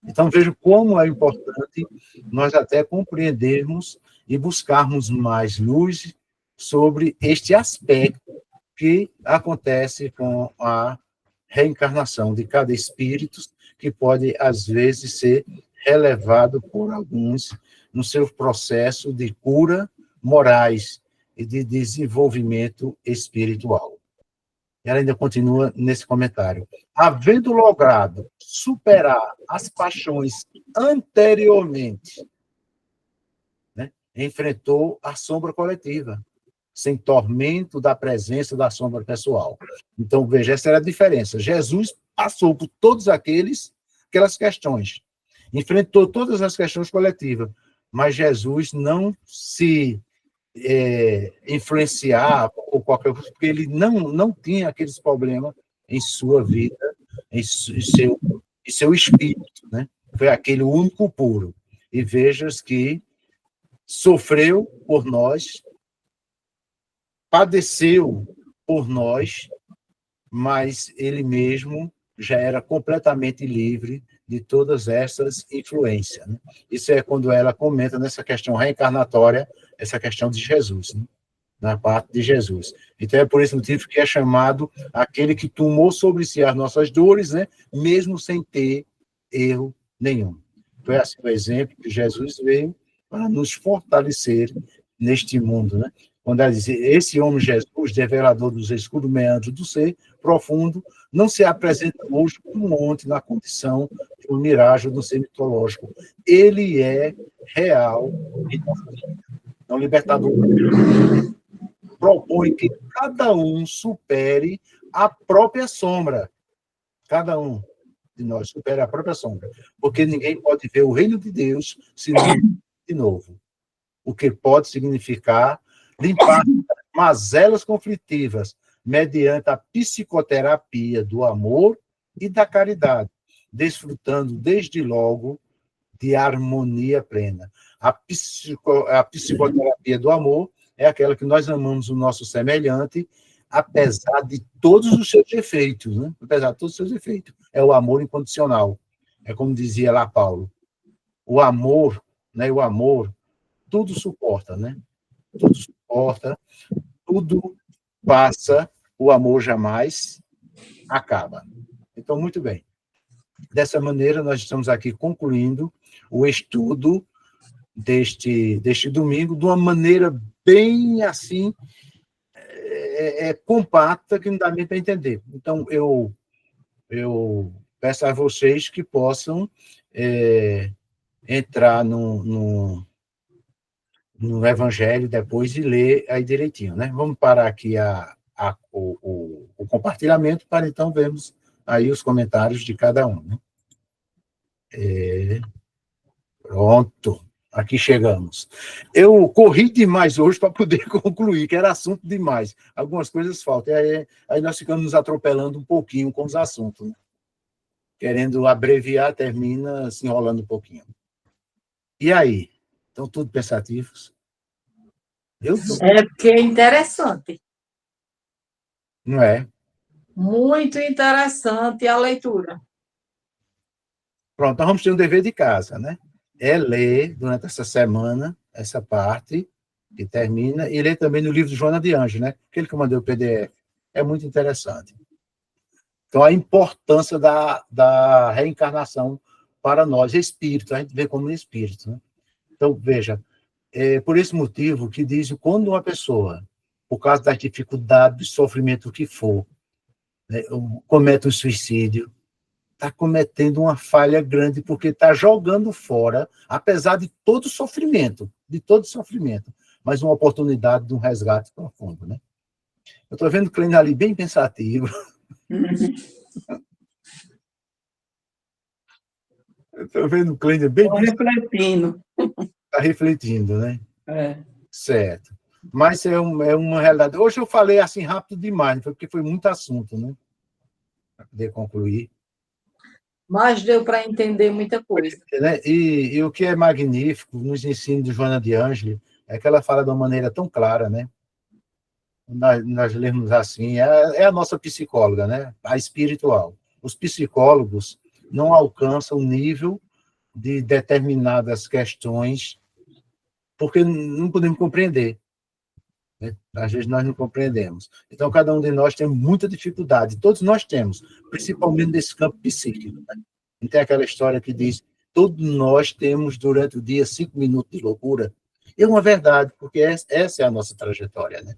Então, veja como é importante nós até compreendermos e buscarmos mais luz sobre este aspecto que acontece com a reencarnação de cada espírito, que pode, às vezes, ser relevado por alguns no seu processo de cura morais e de desenvolvimento espiritual. Ela ainda continua nesse comentário. Havendo logrado superar as paixões anteriormente, né, enfrentou a sombra coletiva, sem tormento da presença da sombra pessoal. Então, veja, essa era a diferença. Jesus passou por todas aquelas questões, enfrentou todas as questões coletivas, mas Jesus não se influenciar ou qualquer coisa, porque ele não tinha aqueles problemas em sua vida, em seu espírito, né? Foi aquele único puro. E vejas que sofreu por nós, padeceu por nós, mas ele mesmo já era completamente livre de todas essas influências, né? Isso é quando ela comenta nessa questão reencarnatória, essa questão de Jesus, né? Na parte de Jesus. Então, é por esse motivo que é chamado aquele que tomou sobre si as nossas dores, né? Mesmo sem ter erro nenhum. Foi assim o exemplo que Jesus veio para nos fortalecer neste mundo, né? Quando ela diz, esse homem Jesus, revelador dos escuros meandros do ser profundo, não se apresenta hoje como ontem na condição de um miragem do ser mitológico. Ele é real em nossa vida. Então, o libertador propõe que cada um supere a própria sombra. Cada um de nós supera a própria sombra. Porque ninguém pode ver o reino de Deus se não de novo. O que pode significar limpar mazelas conflitivas mediante a psicoterapia do amor e da caridade, desfrutando desde logo de harmonia plena. A psicoterapia do amor é aquela que nós amamos o nosso semelhante, apesar de todos os seus defeitos, né? Apesar de todos os seus defeitos. É o amor incondicional. É como dizia lá Paulo. O amor, né? O amor, tudo suporta, né? Tudo suporta, tudo passa, o amor jamais acaba. Então, muito bem. Dessa maneira, nós estamos aqui concluindo o estudo deste domingo de uma maneira bem assim, compacta, que não dá nem para entender. Então, eu peço a vocês que possam entrar no Evangelho depois e ler aí direitinho, né? Vamos parar aqui o compartilhamento para então vermos aí os comentários de cada um, né? Pronto, aqui chegamos. Eu corri demais hoje para poder concluir, que era assunto demais. Algumas coisas faltam. Aí nós ficamos nos atropelando um pouquinho com os assuntos, né? Querendo abreviar, termina se enrolando um pouquinho. E aí? Estão tudo pensativos? Eu tô. É porque é interessante. Não é? Muito interessante a leitura. Pronto, então vamos ter um dever de casa, né? É ler durante essa semana essa parte que termina e ler também no livro de Joana de Anjos, né? Aquele que eu mandei o PDF. É muito interessante. Então, a importância da reencarnação para nós, espírito, a gente vê como espírito, né? Então, veja, por esse motivo que diz que quando uma pessoa, por causa das dificuldades, sofrimento que for, né, comete um suicídio, está cometendo uma falha grande, porque está jogando fora, apesar de todo sofrimento, mas uma oportunidade de um resgate profundo, né? Eu estou vendo o Clênio ali bem pensativo. Eu estou vendo o Clênio bem refletindo. Está refletindo, né? É. Certo. Mas é uma realidade. Hoje eu falei assim rápido demais, porque foi muito assunto, né? Para poder concluir. Mas deu para entender muita coisa. E o que é magnífico nos ensinos de Joana de Ângeles é que ela fala de uma maneira tão clara, né? Nós lemos assim, é a nossa psicóloga, né? A espiritual. Os psicólogos não alcançam o nível de determinadas questões porque não podemos compreender, né? Às vezes nós não compreendemos. Então, cada um de nós tem muita dificuldade, todos nós temos, principalmente nesse campo psíquico, né? Não tem aquela história que diz, todos nós temos durante o dia 5 minutos de loucura. É uma verdade, porque essa é a nossa trajetória, né?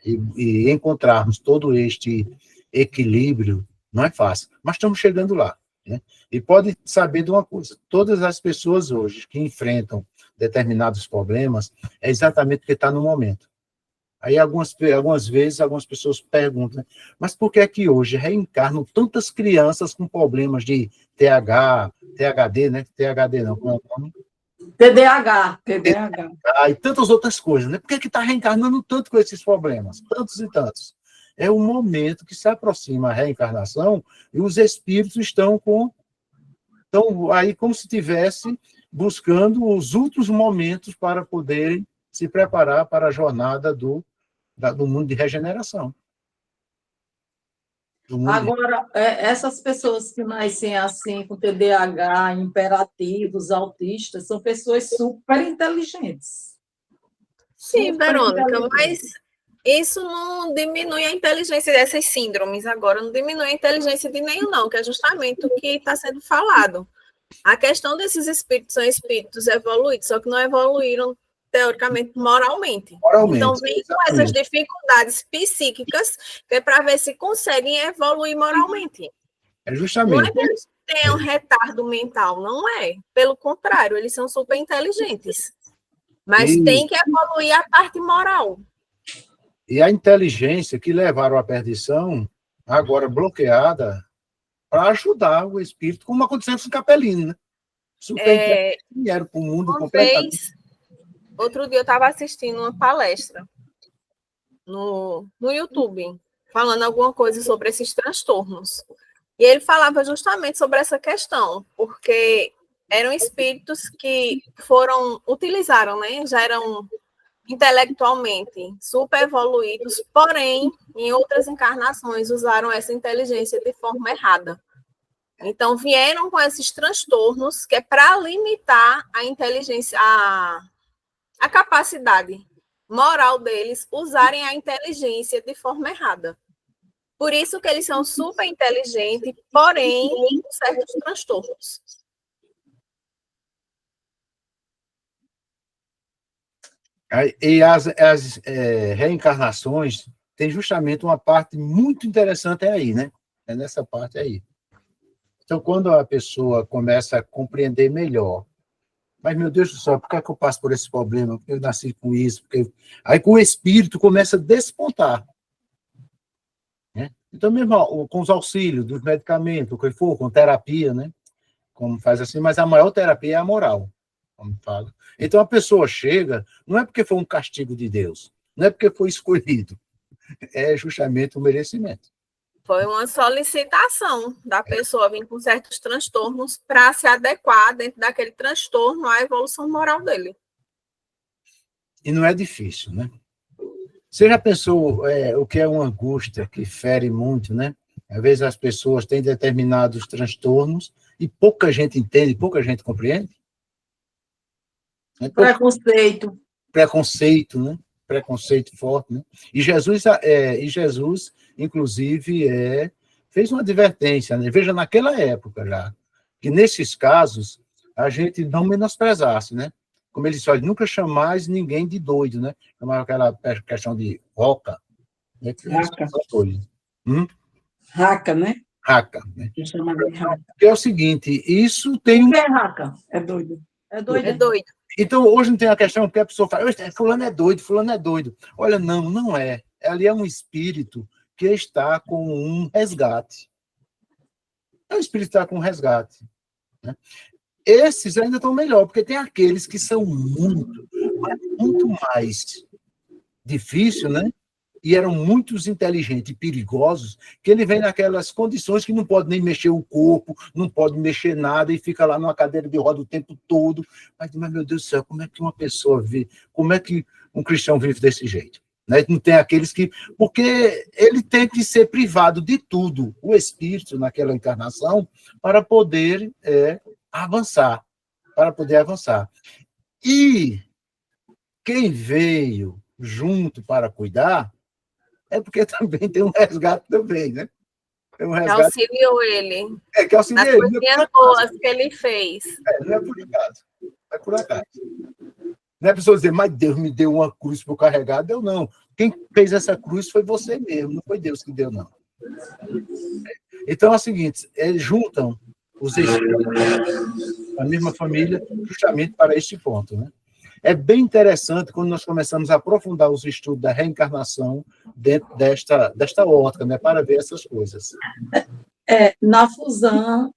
E encontrarmos todo este equilíbrio não é fácil, mas estamos chegando lá, né? E pode saber de uma coisa, todas as pessoas hoje que enfrentam determinados problemas é exatamente porque está no momento. Aí algumas vezes algumas pessoas perguntam, mas por que é que hoje reencarnam tantas crianças com problemas de THD, né? THD não, como é o nome? TDAH. E tantas outras coisas, né? Por que é que está reencarnando tanto com esses problemas? Tantos e tantos. É o momento que se aproxima a reencarnação e os espíritos estão aí como se estivesse buscando os últimos momentos para poderem se preparar para a jornada do mundo de regeneração. Agora, essas pessoas que nascem assim, com TDAH, imperativos, autistas, são pessoas super inteligentes. Sim, Verônica, mas isso não diminui a inteligência dessas síndromes agora, não diminui a inteligência de nenhum, não, que é justamente o que está sendo falado. A questão desses espíritos são espíritos evoluídos, só que não evoluíram, teoricamente, moralmente. Então, vem com essas dificuldades psíquicas, que é para ver se conseguem evoluir moralmente. Justamente. Não é que eles tenham retardo mental, não é. Pelo contrário, eles são super inteligentes. Mas tem que evoluir a parte moral. E a inteligência que levaram à perdição, agora bloqueada, para ajudar o espírito, como aconteceu com o Capelino, né? Vieram para o mundo completamente. Outro dia eu estava assistindo uma palestra no YouTube, falando alguma coisa sobre esses transtornos. E ele falava justamente sobre essa questão, porque eram espíritos que utilizaram, né? Já eram intelectualmente super evoluídos, porém, em outras encarnações, usaram essa inteligência de forma errada. Então, vieram com esses transtornos que é para limitar a inteligência, a capacidade moral deles usarem a inteligência de forma errada. Por isso que eles são super inteligentes, porém, com certos transtornos. E as reencarnações tem justamente uma parte muito interessante aí, né? É nessa parte aí. Então, quando a pessoa começa a compreender melhor, mas, meu Deus do céu, por que é que eu passo por esse problema? Porque eu nasci com isso? Aí, com o espírito, começa a despontar. Né? Então, mesmo com os auxílios dos medicamentos, o que for, com terapia, né? Como faz assim, mas a maior terapia é a moral, como fala. Então, a pessoa chega, não é porque foi um castigo de Deus, não é porque foi escolhido, é justamente o merecimento. Foi uma solicitação da pessoa vir com certos transtornos para se adequar dentro daquele transtorno à evolução moral dele. E não é difícil, né? Você já pensou o que é uma angústia que fere muito, né? Às vezes as pessoas têm determinados transtornos e pouca gente entende, pouca gente compreende. Preconceito. Preconceito, né? Preconceito forte, né? E Jesus, inclusive, fez uma advertência, né? Veja, naquela época já, que nesses casos a gente não menosprezasse, né? Como ele disse, olha, nunca chamais ninguém de doido, né? Chamava aquela questão de roca. Né? Raca, né? Raca. Né? Raca. Que é o seguinte, isso tem... O que é raca? É doido. É doido. É doido. Então, hoje não tem a questão, porque a pessoa fala, fulano é doido, fulano é doido. Olha, não é. Ali é um espírito que está com um resgate. É um espírito que está com um resgate. Né? Esses ainda estão melhor, porque tem aqueles que são muito mais difíceis, né? E eram muito inteligentes e perigosos, que ele vem naquelas condições que não pode nem mexer o corpo, não pode mexer nada, e fica lá numa cadeira de roda o tempo todo. Mas, meu Deus do céu, como é que uma pessoa vive? Como é que um cristão vive desse jeito? Né? Não tem aqueles que... Porque ele tem que ser privado de tudo, o espírito, naquela encarnação, para poder avançar. Para poder avançar. E quem veio junto para cuidar é porque também tem um resgate também, né? Tem um resgate... Que auxiliou ele. Que auxiliou ele. Nas coisinhas boas que ele fez. Não é por acaso. É por acaso. Não é a pessoa dizer, mas Deus me deu uma cruz para eu carregar. Deu, não. Quem fez essa cruz foi você mesmo, não foi Deus que deu, não. Então é o seguinte, eles juntam os espíritos da mesma família justamente para este ponto, né? É bem interessante quando nós começamos a aprofundar os estudos da reencarnação dentro desta ótica, né, para ver essas coisas. Na Fusão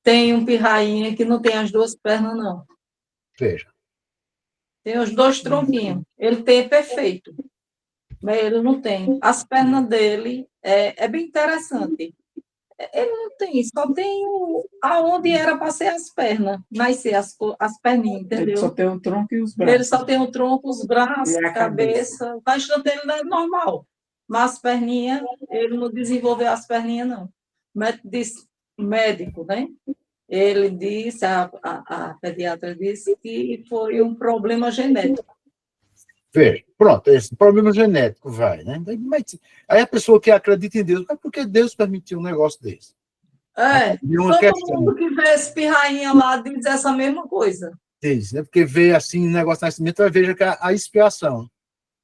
tem um pirrainha que não tem as duas pernas, não. Veja. Tem os dois tronquinhos. Ele tem perfeito, mas ele não tem. As pernas dele é bem interessante. Ele não tem, só tem aonde era para ser as pernas, nascer as perninhas, entendeu? Ele só tem o tronco e os braços. Ele só tem o tronco, os braços, a cabeça. O restante dele é normal. Mas as perninhas, ele não desenvolveu as perninhas, não. Médico, né? Ele disse, a pediatra disse que foi um problema genético. Veja, pronto, esse problema genético vai, né? Mas, aí a pessoa que acredita em Deus, mas por que Deus permitiu um negócio desse? Todo mundo que vê esse pirrainha lá diz essa mesma coisa. Diz, né? Porque vê assim, um negócio de nascimento, vai ver que a expiação.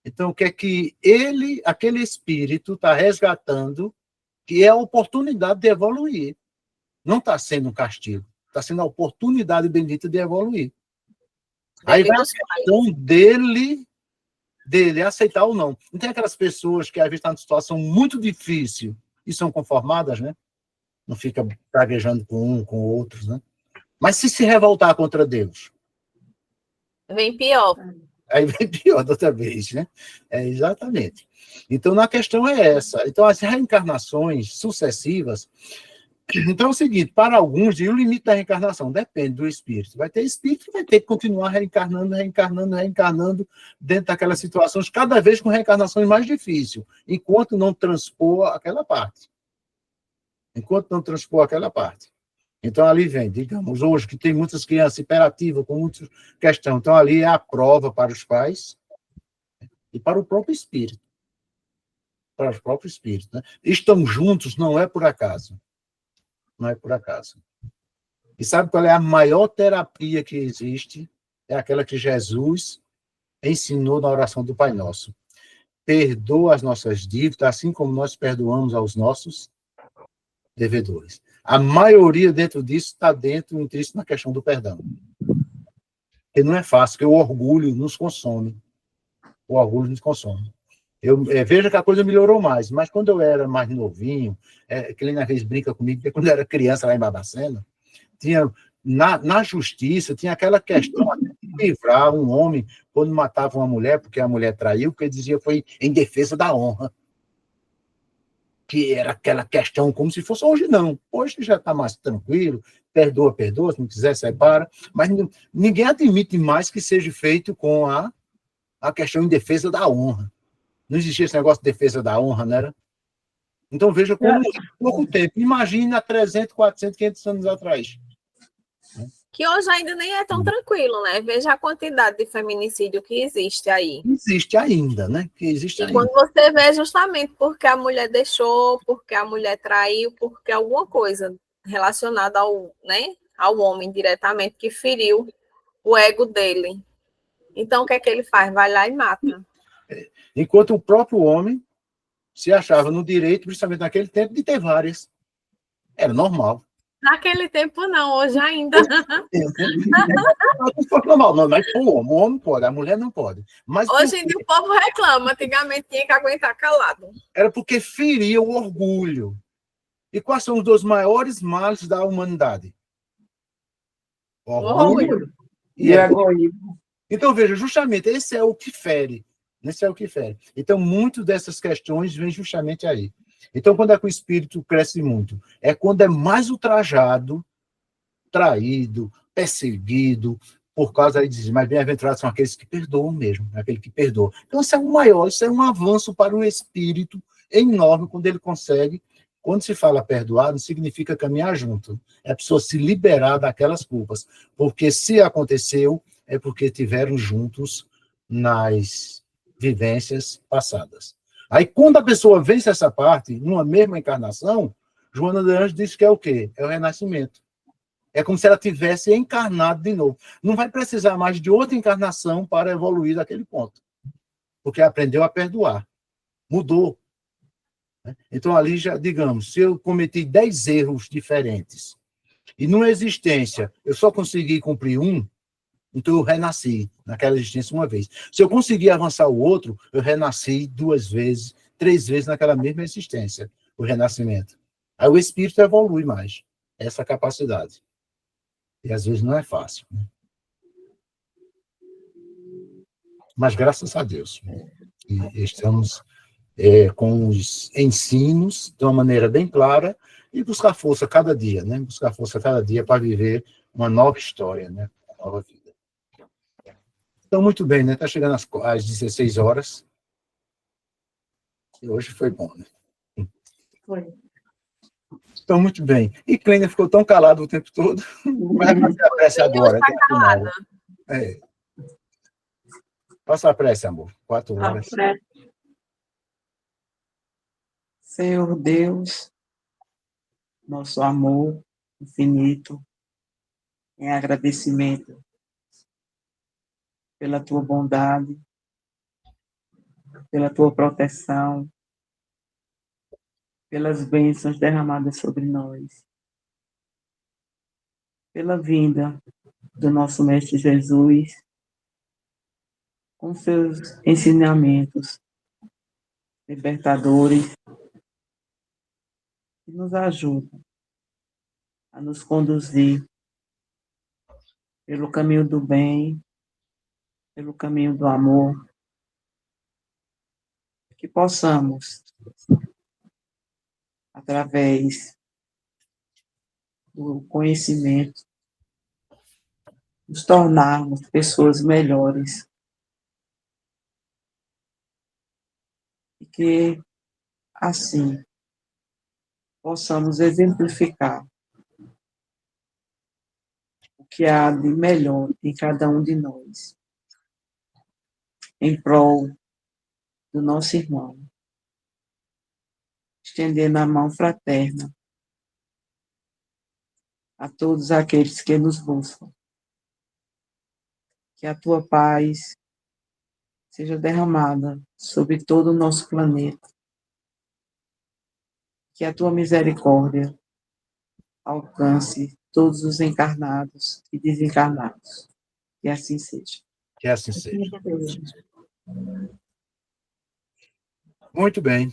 Então, o que é que aquele espírito está resgatando, que é a oportunidade de evoluir. Não está sendo um castigo, está sendo a oportunidade bendita de evoluir. Aí vai a questão dele dele é aceitar ou não. Não tem aquelas pessoas que às vezes estão numa situação muito difícil e são conformadas, né? Não fica praguejando com um, com outros, né? Mas se revoltar contra Deus, Vem pior. aí vem pior da outra vez, né? Exatamente. Então, a questão é essa. Então, as reencarnações sucessivas. Então, é o seguinte: para alguns, e o limite da reencarnação depende do espírito. Vai ter espírito que vai ter que continuar reencarnando dentro daquelas situações, cada vez com reencarnações mais difíceis, enquanto não transpor aquela parte. Então, ali vem, digamos, hoje, que tem muitas crianças hiperativas, com muitas questões. Então, ali é a prova para os pais e para o próprio espírito. Para o próprio espírito, né? Estão juntos, não é por acaso. Não é por acaso. E sabe qual é a maior terapia que existe? É aquela que Jesus ensinou na oração do Pai Nosso. Perdoa as nossas dívidas, assim como nós perdoamos aos nossos devedores. A maioria dentro disso está intrínseco na questão do perdão. Porque não é fácil, porque o orgulho nos consome. Veja que a coisa melhorou mais, mas quando eu era mais novinho, que ele na vez brinca comigo, porque quando eu era criança lá em Babacena, tinha, na justiça, tinha aquela questão de livrar um homem quando matava uma mulher, porque a mulher traiu, porque ele dizia que foi em defesa da honra. Que era aquela questão como se fosse. Hoje não. Hoje já está mais tranquilo, perdoa, se não quiser, separa, mas ninguém admite mais que seja feito com a questão em defesa da honra. Não existia esse negócio de defesa da honra, não era? Então, veja como pouco tempo. Imagina há 300, 400, 500 anos atrás. Que hoje ainda nem é tão tranquilo, né? Veja a quantidade de feminicídio que existe aí. Existe ainda, né? Quando você vê justamente porque a mulher deixou, porque a mulher traiu, porque alguma coisa relacionada ao homem diretamente que feriu o ego dele. Então, o que é que ele faz? Vai lá e mata. Enquanto o próprio homem se achava no direito, principalmente naquele tempo, de ter várias. Era normal. Naquele tempo, não, hoje ainda. Normal, mas o homem pode, a mulher não pode. Mas hoje em dia o povo reclama, antigamente tinha que aguentar calado. Era porque feria o orgulho. E quais são os dois maiores males da humanidade? Orgulho e egoísmo. Então, veja, justamente, esse é o que fere. Então, muito dessas questões vêm justamente aí. Então, quando é que o espírito cresce muito? É quando é mais ultrajado, traído, perseguido, por causa, aí diz, mas bem-aventurados são aqueles que perdoam mesmo, aquele que perdoa. Então, isso é um maior, isso é um avanço para o espírito enorme, quando ele consegue. Quando se fala perdoar, não significa caminhar junto. É a pessoa se liberar daquelas culpas. Porque se aconteceu, é porque tiveram juntos nas vivências passadas. Aí, quando a pessoa vence essa parte, numa mesma encarnação, Joana de Anjos diz que é o quê? É o renascimento. É como se ela tivesse encarnado de novo. Não vai precisar mais de outra encarnação para evoluir daquele ponto. Porque aprendeu a perdoar. Mudou. Então, ali já, digamos, se eu cometi 10 erros diferentes, e numa existência eu só consegui cumprir um, então eu renasci naquela existência uma vez. Se eu conseguir avançar o outro, eu renasci 2 vezes, 3 vezes naquela mesma existência, o renascimento. Aí o espírito evolui mais, essa capacidade. E às vezes não é fácil. Né? Mas graças a Deus, estamos com os ensinos de uma maneira bem clara e buscar força cada dia, né? Buscar força cada dia para viver uma nova história, né? Uma nova vida. Então, muito bem, né? Está chegando às 16 horas. E hoje foi bom, né? Foi. Então, muito bem. E Clênia ficou tão calado o tempo todo. Vai fazer a prece agora. Faça a prece, amor. 4 horas. Senhor Deus, nosso amor infinito, em agradecimento pela tua bondade, pela tua proteção, pelas bênçãos derramadas sobre nós, pela vinda do nosso Mestre Jesus, com seus ensinamentos libertadores, que nos ajudam a nos conduzir pelo caminho do bem, pelo caminho do amor, que possamos, através do conhecimento, nos tornarmos pessoas melhores e que, assim, possamos exemplificar o que há de melhor em cada um de nós, em prol do nosso irmão, estendendo a mão fraterna a todos aqueles que nos buscam. Que a tua paz seja derramada sobre todo o nosso planeta. Que a tua misericórdia alcance todos os encarnados e desencarnados. Que assim seja. Que assim seja. Muito bem.